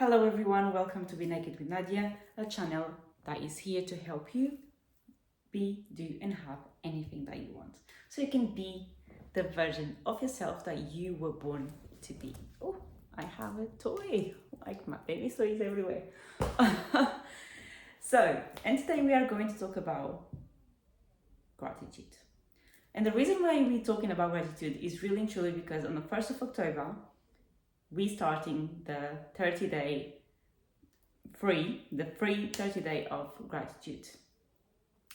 Hello everyone, welcome to Be Naked with Nadia, a channel that is here to help you be, do and have anything that you want. So you can be the version of yourself that you were born to be. Oh, I have a toy, like my baby toys everywhere. And today we are going to talk about gratitude. And the reason why we're talking about gratitude is really and truly because on the 1st of October, we starting the 30-day free 30-day of gratitude.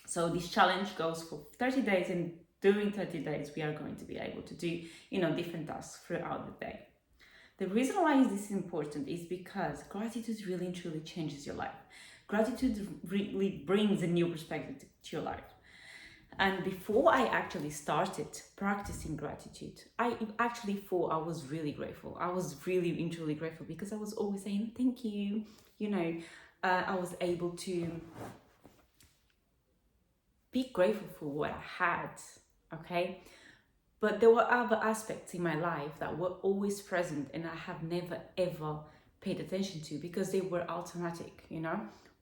So this challenge goes for 30 days, and during 30 days we are going to be able to do different tasks throughout the day. The reason why this is important is because gratitude really and truly changes your life. Gratitude really brings a new perspective to your life. And before I actually started practicing gratitude, I actually thought I was really grateful. I was really and truly grateful because I was always saying thank you. I was able to be grateful for what I had, okay? But there were other aspects in my life that were always present and I have never ever paid attention to because they were automatic,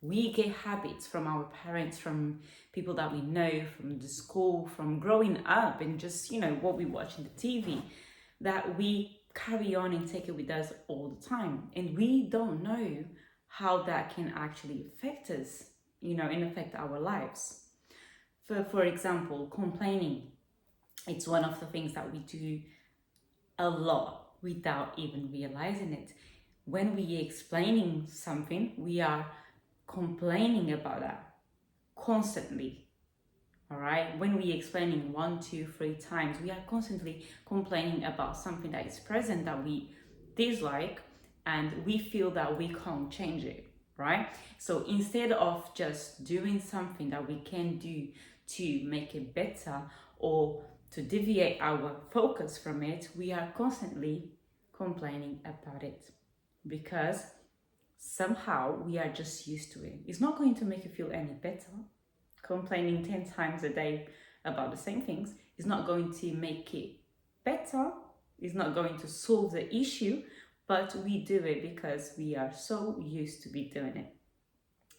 We get habits from our parents, from people that we know, from the school, from growing up and just, what we watch in the TV, that we carry on and take it with us all the time. And we don't know how that can actually affect us, and affect our lives. For example, complaining. It's one of the things that we do a lot without even realizing it. When we are explaining something, we are complaining about that constantly. All right. When we are explaining 1, 2, 3 times, we are constantly complaining about something that is present that we dislike, and we feel that we can't change it. Right. So instead of just doing something that we can do to make it better or to deviate our focus from it, we are constantly complaining about it because somehow we are just used to it. It's not going to make you feel any better. Complaining 10 times a day about the same things is not going to make it better. It's not going to solve the issue, but we do it because we are so used to be doing it.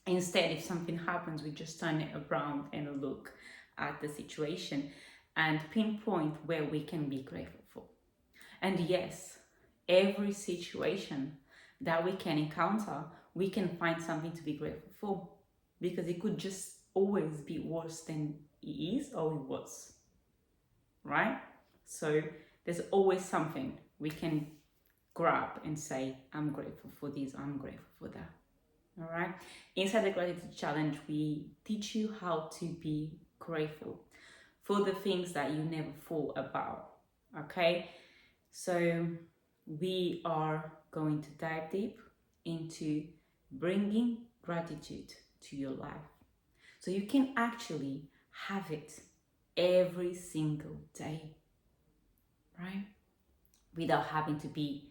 Instead, if something happens, we just turn it around and look at the situation and pinpoint where we can be grateful for. And yes, every situation that we can encounter, we can find something to be grateful for, because it could just always be worse than it is or it was, right? So there's always something we can grab and say, I'm grateful for this, I'm grateful for that. All right. Inside the gratitude challenge, we teach you how to be grateful for the things that you never thought about. Okay. So we are going to dive deep into bringing gratitude to your life, so you can actually have it every single day, right? Without having to be,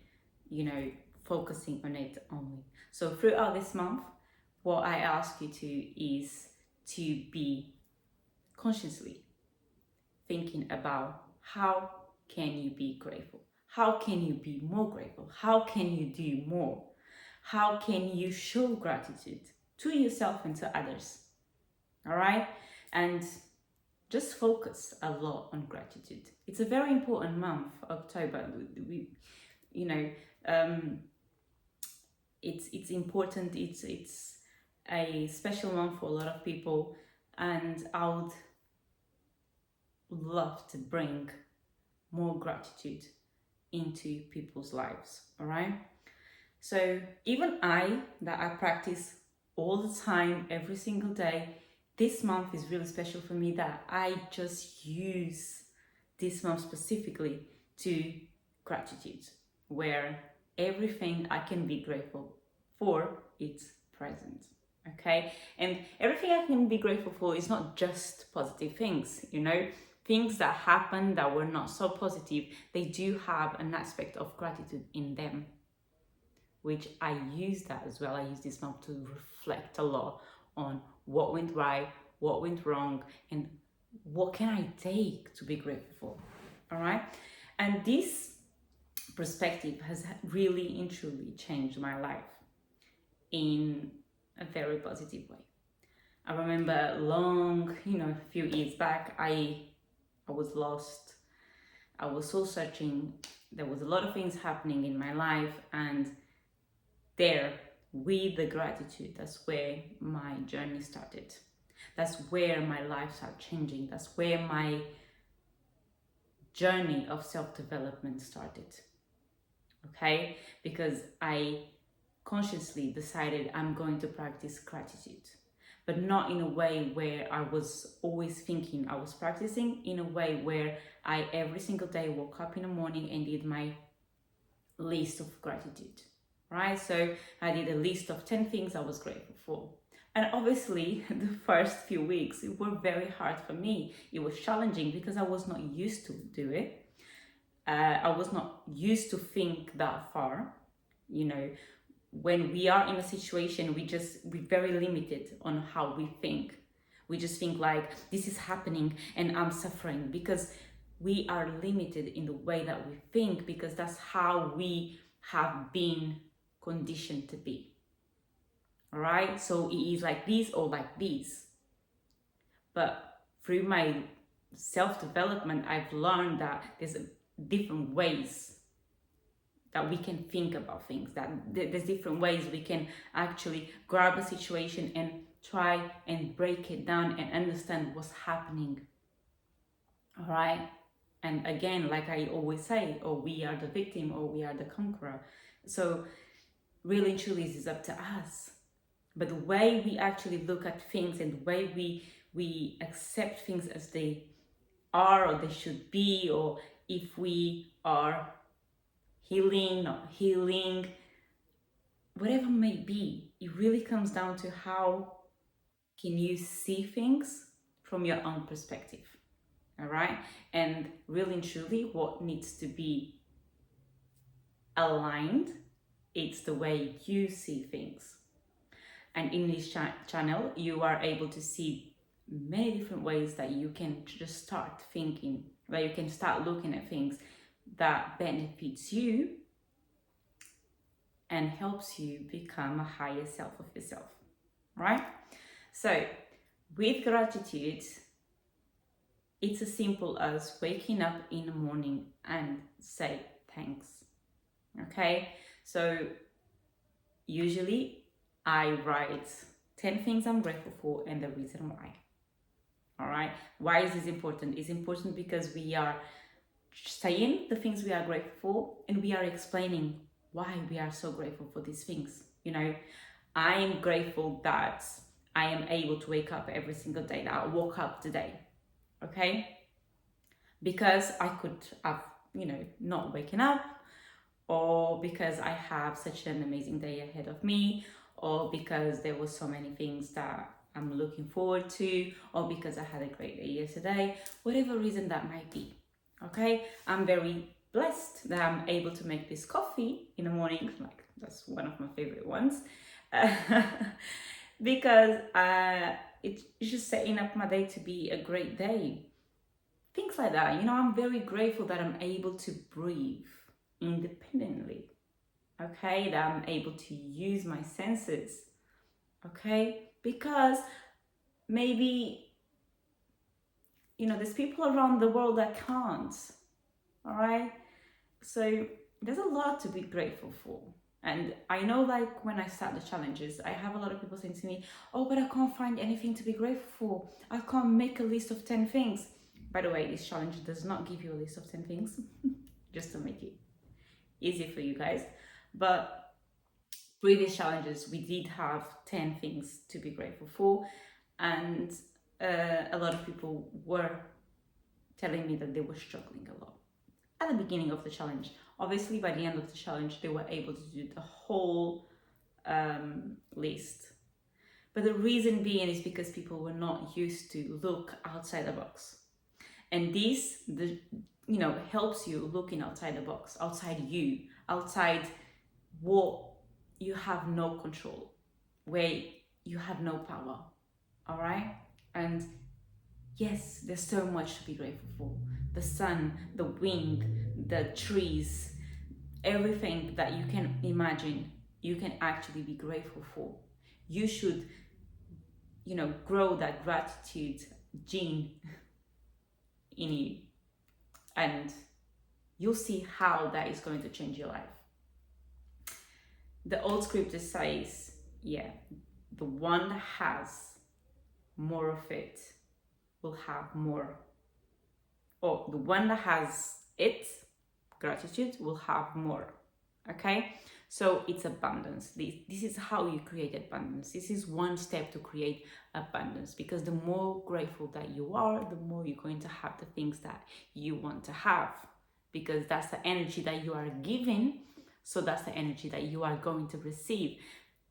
focusing on it only. So throughout this month, what I ask you to is to be consciously thinking about how can you be grateful? How can you be more grateful? How can you do more? How can you show gratitude to yourself and to others? All right? And just focus a lot on gratitude. It's a very important month, October. It's important. It's a special month for a lot of people, and I would love to bring more gratitude into people's lives. All right. So even I practice all the time, every single day, this month is really special for me that I just use this month specifically to gratitude, where everything I can be grateful for, it's present. Okay. And everything I can be grateful for is not just positive things, things that happen that were not so positive, they do have an aspect of gratitude in them, which I use that as well. I use this month to reflect a lot on what went right, what went wrong, and what can I take to be grateful for. All right. And this perspective has really and truly changed my life. in a very positive way. I remember a few years back, I was lost. I was soul searching. There was a lot of things happening in my life, and there, with the gratitude, that's where my journey started. That's where my life started changing. That's where my journey of self-development started. Okay? Because I consciously decided I'm going to practice gratitude, but not in a way where I was always thinking I was practicing, in a way where I every single day woke up in the morning and did my list of gratitude, right? So I did a list of 10 things I was grateful for. And obviously, the first few weeks, it were very hard for me. It was challenging because I was not used to do it. I was not used to think that far. When we are in a situation, we're very limited on how we think. We just think like, this is happening and I'm suffering, because we are limited in the way that we think, because that's how we have been conditioned to be. All right, so it is like this or like this. But through my self-development, I've learned that there's different ways that we can think about things, that there's different ways we can actually grab a situation and try and break it down and understand what's happening. All right. And again, like I always say, or we are the victim or we are the conqueror. So really and truly, this is up to us. But the way we actually look at things and the way we accept things as they are or they should be, or if we are healing, not healing, whatever it may be, it really comes down to how can you see things from your own perspective. All right. And really and truly, what needs to be aligned, it's the way you see things. And in this channel, you are able to see many different ways that you can just start thinking, where you can start looking at things that benefits you and helps you become a higher self of yourself, right? So with gratitude, it's as simple as waking up in the morning and say thanks. Okay, so usually I write 10 things I'm grateful for and the reason why. All right, why is this important? It's important because we are saying the things we are grateful for and we are explaining why we are so grateful for these things. I am grateful that I am able to wake up every single day, that I woke up today. Okay, because I could have not waken up, or because I have such an amazing day ahead of me, or because there were so many things that I'm looking forward to, or because I had a great day yesterday, whatever reason that might be. Okay, I'm very blessed that I'm able to make this coffee in the morning. Like, that's one of my favorite ones. Because it's just setting up my day to be a great day. Things like that. I'm very grateful that I'm able to breathe independently. Okay, that I'm able to use my senses. Okay, because maybe there's people around the world that can't. All right, so there's a lot to be grateful for. And I know, like, when I start the challenges, I have a lot of people saying to me, oh, but I can't find anything to be grateful for. I can't make a list of 10 things. By the way, this challenge does not give you a list of 10 things, just to make it easy for you guys. But previous challenges, we did have 10 things to be grateful for. And a lot of people were telling me that they were struggling a lot at the beginning of the challenge. Obviously, by the end of the challenge, they were able to do the whole list. But the reason being is because people were not used to look outside the box. And this, helps you looking outside the box, outside you, outside what you have no control, where you have no power. All right? And yes, there's so much to be grateful for. The sun, the wind, the trees, everything that you can imagine, you can actually be grateful for. You should, grow that gratitude gene in you, and you'll see how that is going to change your life. The old scripture says, the one that has more of it will have more. Or the one that has it, gratitude, will have more. Okay? So it's abundance. This is how you create abundance. This is one step to create abundance, because the more grateful that you are, the more you're going to have the things that you want to have, because that's the energy that you are giving. So that's the energy that you are going to receive.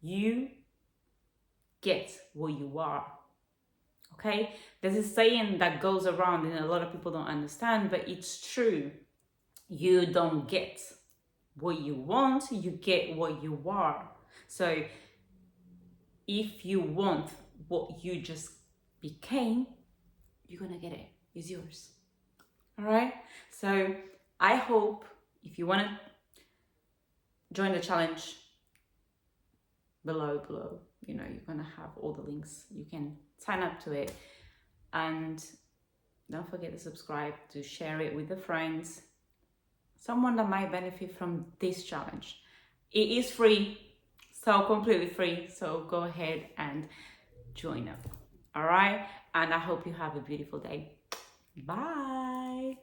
You get what you are. Okay? There's a saying that goes around and a lot of people don't understand, but it's true. You don't get what you want, you get what you are. So if you want what you just became, you're gonna get it. It's yours. All right? So I hope, if you want to join the challenge, below, you're gonna have all the links. You can sign up to it, and don't forget to subscribe, to share it with the friends, someone that might benefit from this challenge. It is free, so completely free. So go ahead and join up. All right, and I hope you have a beautiful day. Bye.